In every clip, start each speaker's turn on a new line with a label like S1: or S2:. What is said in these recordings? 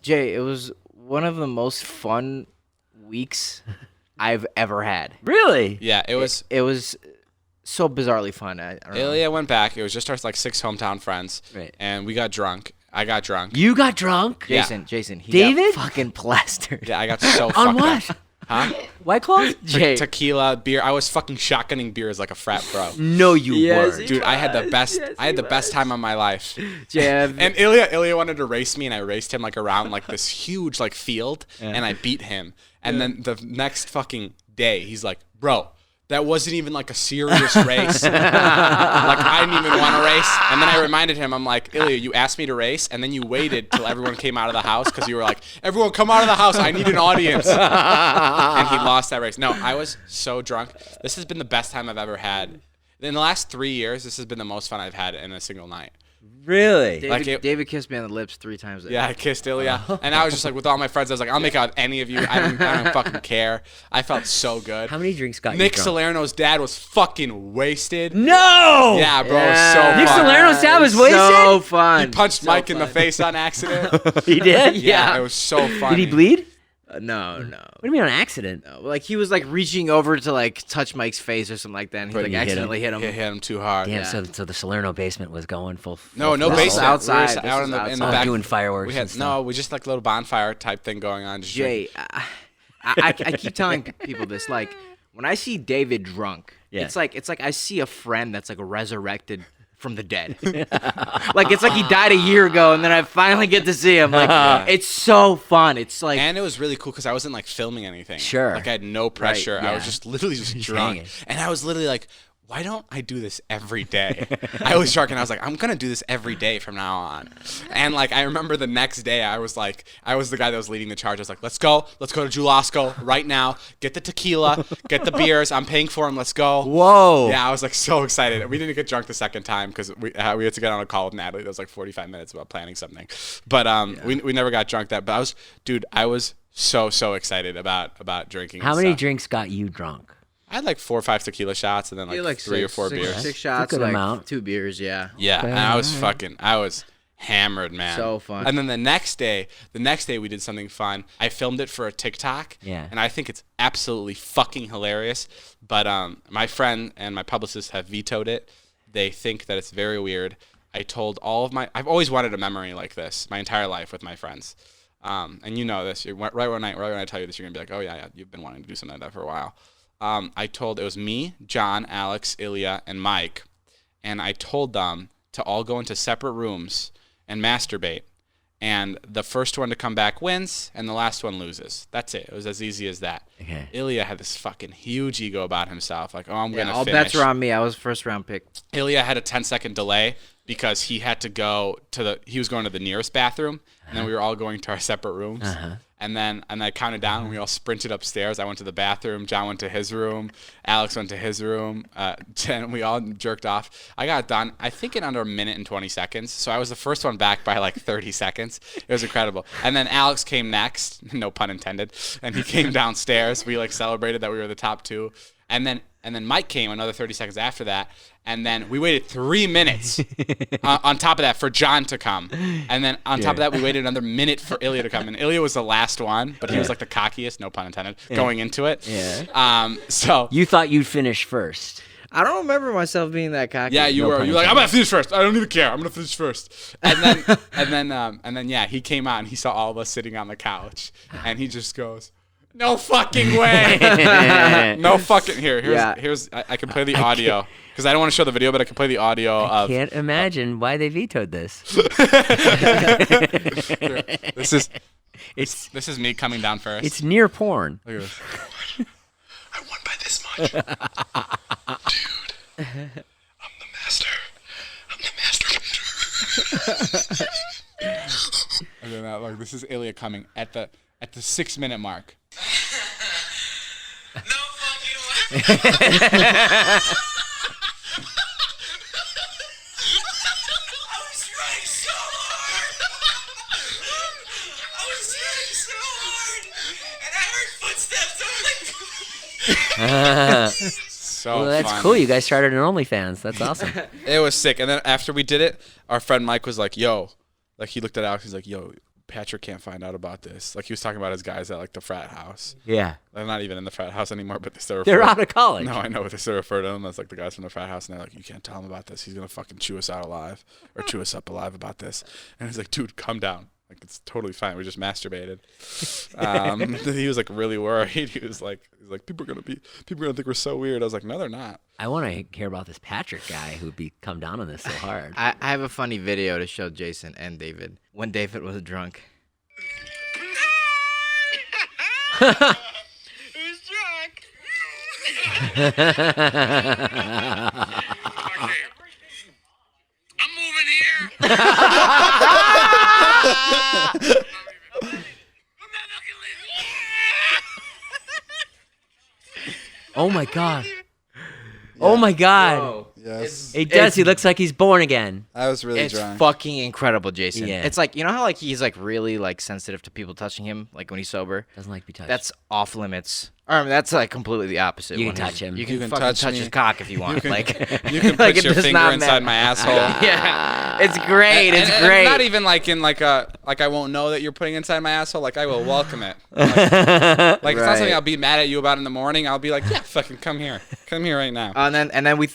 S1: Jay, it was one of the most fun weeks I've ever had.
S2: Really?
S3: Yeah, it was.
S1: It was so bizarrely fun. I don't know.
S3: Ilya went back. It was just our like 6 hometown friends,
S2: Right.
S3: and we got drunk. I got drunk.
S2: You got drunk?
S3: Yeah.
S1: Jason, he
S2: David?
S1: got fucking plastered.
S3: Yeah, I got so
S2: On
S3: fucked
S2: what?
S3: up. Huh?
S2: White Claws?
S1: Jay,
S3: Tequila, beer. I was fucking shotgunning beers like a frat bro.
S2: No, you
S1: Yes,
S2: weren't.
S1: he
S3: Dude, I had the best.
S1: Yes,
S3: I had
S1: he
S3: the best
S1: was.
S3: time of my life.
S1: Jay,
S3: And Ilya wanted to race me, and I raced him like around like this huge like field, and I beat him. And then the next fucking day, he's like, "Bro, that wasn't even like a serious race. Like I didn't even want to race." And then I reminded him, I'm like, "Ilya, you asked me to race, and then you waited till everyone came out of the house because you were like, everyone come out of the house. I need an audience." And he lost that race. No, I was so drunk. This has been the best time I've ever had. In the last 3 years, this has been the most fun I've had in a single night.
S2: Really?
S1: David kissed me on the lips 3 times.
S3: Yeah, I kissed Ilya, and I was just like, with all my friends, I was like, I'll make out with any of you. I don't fucking care. I felt so good.
S2: How many drinks got
S3: Nick
S2: you drunk?
S3: Salerno's dad was fucking wasted.
S2: No!
S3: Yeah, bro, it was so
S2: Nick
S3: fun.
S2: Salerno's dad was wasted?
S1: So fun.
S3: He punched
S1: So
S3: Mike in the
S1: fun.
S3: face on accident.
S2: He did?
S3: Yeah, it was so funny.
S2: Did he bleed?
S1: No.
S2: What do you mean on accident?
S1: No, like he was like reaching over to like touch Mike's face or something like that, and he
S2: But
S1: like
S2: you hit him.
S1: accidentally hit him.
S3: He hit him too hard.
S2: Damn,
S1: Yeah.
S2: so the Salerno basement was going full.
S3: No
S2: full
S3: basement.
S2: throttle.
S1: outside.
S3: We were
S1: This
S3: out
S1: was
S3: in the
S1: outside.
S3: back.
S2: Doing fireworks
S3: We
S2: and
S3: had
S2: stuff.
S3: we just like a little bonfire type thing going on. Just
S1: Jay, I keep telling people this. Like when I see David drunk,
S2: Yeah.
S1: it's like I see a friend that's like resurrected from the dead. Like it's like he died a year ago, and then I finally get to see him. Like it's so fun. It's like
S3: And it was really cool because I wasn't like filming anything.
S2: Sure.
S3: Like I had no pressure. I
S2: yeah.
S3: was just literally just
S2: Just
S3: drunk.
S2: hanging.
S3: And I was literally like, why don't I do this every day? I was drunk and I was like, I'm going to do this every day from now on. And like, I remember the next day I was the guy that was leading the charge. I was like, let's go to Julasco right now. Get the tequila, get the beers. I'm paying for them. Let's go.
S2: Whoa.
S3: Yeah, I was like so excited. We didn't get drunk the second time because we had to get on a call with Natalie. That was like 45 minutes about planning something. But we never got drunk that. But I was so excited about drinking.
S2: How
S3: and
S2: many
S3: stuff.
S2: drinks got you drunk?
S3: I had like 4 or 5 tequila shots and then
S1: you
S3: like 3 or 4 beers.
S1: Six shots,
S2: good
S1: like
S2: amount.
S1: 2 beers. Yeah.
S3: Yeah, and I was hammered, man.
S1: So fun.
S3: And then the next day we did something fun. I filmed it for a TikTok.
S2: Yeah.
S3: And I think it's absolutely fucking hilarious. But my friend and my publicist have vetoed it. They think that it's very weird. I told I've always wanted a memory like this my entire life with my friends. And you know this. Right when I tell you this, you're gonna be like, oh yeah, you've been wanting to do something like that for a while. It was me, John, Alex, Ilya, and Mike, and I told them to all go into separate rooms and masturbate, and the first one to come back wins, and the last one loses. That's it. It was as easy as that.
S2: Okay.
S3: Ilya had this fucking huge ego about himself, like, oh, I'm
S1: Yeah,
S3: gonna
S1: all
S3: finish.
S1: bets are on me. I was first round pick.
S3: Ilya had a 10-second delay because he had to go he was going to the nearest bathroom, and then we were all going to our separate rooms. And then I counted down, and we all sprinted upstairs. I went to the bathroom. John went to his room. Alex went to his room. And we all jerked off. I got done, I think, in under a minute and 20 seconds. So I was the first one back by like 30 seconds. It was incredible. And then Alex came next, no pun intended. And he came downstairs. We like celebrated that we were the top 2. And then Mike came another 30 seconds after that. And then we waited 3 minutes on top of that for John to come. And then on top of that, we waited another minute for Ilya to come. And Ilya was the last one, but he was like the cockiest, no pun intended, going into it.
S2: Yeah.
S3: So
S2: You thought you'd finish first.
S1: I don't remember myself being that cocky.
S3: yeah, you were. You're like, I'm gonna finish first. I don't even care. I'm gonna finish first. And then yeah, he came out and he saw all of us sitting on the couch, and he just goes, "No fucking way." No fucking here's I can play the audio because I don't want to show the video, but I can play the audio of.
S2: Can't imagine why they vetoed this.
S3: This is me coming down first.
S2: It's near porn.
S3: Look at this.
S4: I won by this much. Dude, I'm the master. I'm the master.
S3: Look at that. Look, this is Ilya coming at the 6-minute mark.
S4: No fucking way. I was trying so hard. I was trying so hard. And I heard footsteps. I'm like,
S3: So
S2: Well, that's
S3: funny.
S2: cool. You guys started an OnlyFans. That's awesome.
S3: It was sick. And then after we did it, our friend Mike was like, yo, like he looked at Alex, he's like, yo, Patrick can't find out about this. Like he was talking about his guys at like the frat house.
S2: Yeah.
S3: They're not even in the frat house anymore, but they still
S2: They're
S3: refer-
S2: out of college.
S3: No, I know, but they still refer to them as like the guys from the frat house, and they're like, you can't tell him about this. He's gonna fucking chew us out alive, or chew us up alive about this. And he's like, dude, calm down. Like it's totally fine. We just masturbated. He was like really worried. He was like, people are gonna think we're so weird. I was like, no, they're not.
S2: I want to hear about this Patrick guy who'd be come down on this so hard.
S1: I have a funny video to show Jason and David when David was drunk.
S4: Who's drunk? I'm moving here. I'm not fucking leaving.
S2: Oh my god. Oh my god.
S3: Yes.
S2: He does. He looks like he's born again.
S3: I was really
S1: It's
S3: drunk.
S1: fucking incredible, Jason.
S2: Yeah.
S1: It's like, you know how like he's like really like sensitive to people touching him, like when he's sober.
S2: Doesn't like to be touched.
S1: That's off limits. Or I mean, that's like completely the opposite.
S2: You
S1: when
S2: can
S1: he's-
S2: touch him.
S1: You can,
S3: You can
S1: fucking
S3: touch
S1: touch
S3: me.
S1: his cock if you want.
S3: can-
S1: like
S3: You can
S1: like,
S3: put
S1: it
S3: your
S1: does
S3: finger
S1: not
S3: inside
S1: matter.
S3: my asshole.
S1: Yeah, it's great. It's
S3: And
S1: great.
S3: not even like in like a like I won't know that you're putting inside my asshole. Like I will welcome it. Like it's not
S1: Right.
S3: something I'll be mad at you about in the morning. I'll be like, yeah, fucking come here right now.
S1: And then we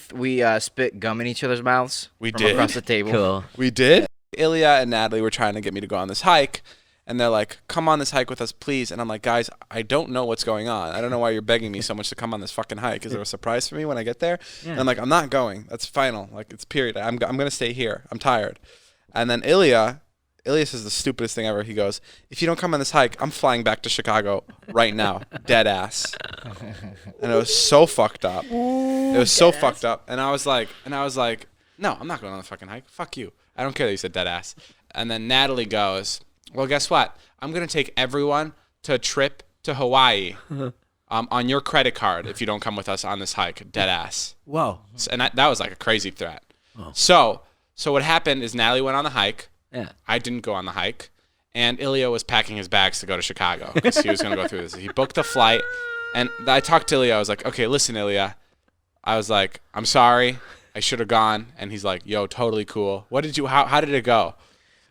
S1: spit gum in each other's mouths.
S3: We
S1: from
S3: did?
S1: across the table.
S2: cool.
S3: We did. Ilya and Natalie were trying to get me to go on this hike, and they're like, come on this hike with us, please. And I'm like, guys, I don't know what's going on. I don't know why you're begging me so much to come on this fucking hike. Is there a surprise for me when I get there? And I'm like, I'm not going. That's final. Like, it's period. I'm going to stay here. I'm tired. And then Ilya says the stupidest thing ever. He goes, if you don't come on this hike, I'm flying back to Chicago right now. Dead ass. And it was so fucked up. It was so fucked up. And I was like, no, I'm not going on the fucking hike. Fuck you. I don't care that you said dead ass. And then Natalie goes, well, guess what? I'm going to take everyone to a trip to Hawaii on your credit card if you don't come with us on this hike. Dead ass.
S2: Whoa.
S3: And that was like a crazy threat. So what happened is Natalie went on the hike.
S2: Yeah.
S3: I didn't go on the hike. And Ilya was packing his bags to go to Chicago because he was going to go through this. He booked the flight. And I talked to Ilya. I was like, okay, listen, Ilya. I was like, I'm sorry. I should have gone. And he's like, yo, totally cool. How did it go?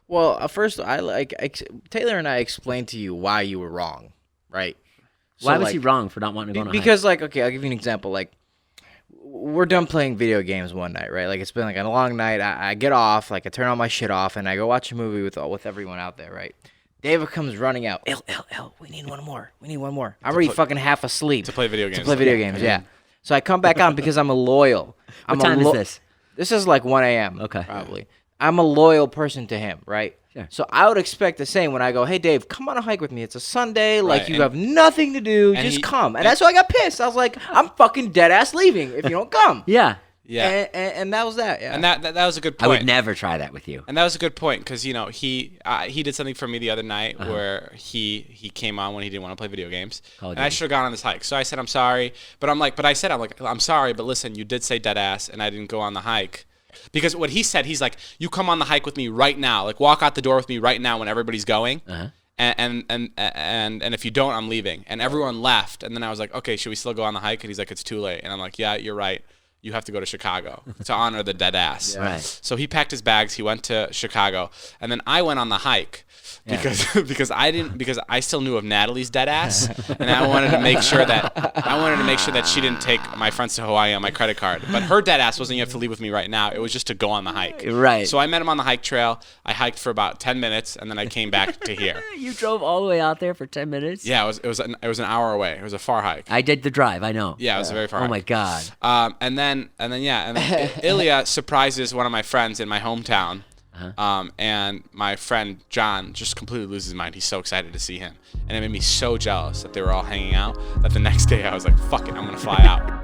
S1: Well, first, Taylor and I explained to you why you were wrong, right?
S2: Why
S1: So,
S2: was
S1: like,
S2: he wrong for not wanting to go on a hike?
S1: Because, like, okay, I'll give you an example. Like, we're done playing video games one night, right? Like, it's been like a long night. I get off, like, I turn all my shit off, and I go watch a movie with everyone out there, right? David comes running out. L, we need one more. I'm already fucking half asleep.
S3: To play video games.
S1: To play video games, yeah. So I come back on because I'm a loyal.
S2: What time is this?
S1: This is like 1 a.m.
S2: Okay.
S1: Probably. I'm a loyal person to him, right?
S2: Sure.
S1: So I would expect the same when I go, hey, Dave, come on a hike with me. It's a Sunday. Like,
S3: Right,
S1: you
S3: and-
S1: have nothing to do.
S3: and
S1: Just
S3: he-
S1: come. And that's why I got pissed. I was like, I'm fucking dead ass leaving if you don't come.
S2: Yeah.
S3: Yeah.
S1: And that was that. Yeah.
S3: And that was a good
S2: I
S3: point.
S2: would never try that with you.
S3: And that was a good point because, you know, he did something for me the other night where he came on when he didn't want to play video games. And I should have gone on this hike. So I said, I'm sorry. But I'm sorry, but listen, you did say dead ass and I didn't go on the hike. Because what he said, he's like, you come on the hike with me right now. Like, walk out the door with me right now when everybody's going. And if you don't, I'm leaving. And everyone left. And then I was like, okay, should we still go on the hike? And he's like, it's too late. And I'm like, yeah, you're right. You have to go to Chicago to honor the dead ass.
S2: Right.
S3: So he packed his bags. He went to Chicago, and then I went on the hike because I still knew of Natalie's dead ass, and I wanted to make sure that she didn't take my friends to Hawaii on my credit card. But her dead ass wasn't, you have to leave with me right now. It was just to go on the hike.
S2: Right.
S3: So I met him on the hike trail. I hiked for about 10 minutes, and then I came back to here.
S2: You drove all the way out there for 10 minutes?
S3: Yeah, it was an hour away. It was a far hike.
S2: I did the drive, I know.
S3: Yeah, it was a very far
S2: Oh
S3: hike.
S2: my God.
S3: And then Ilya surprises one of my friends in my hometown. And my friend John just completely loses his mind. He's so excited to see him. And it made me so jealous that they were all hanging out that the next day I was like, fuck it, I'm going to fly out.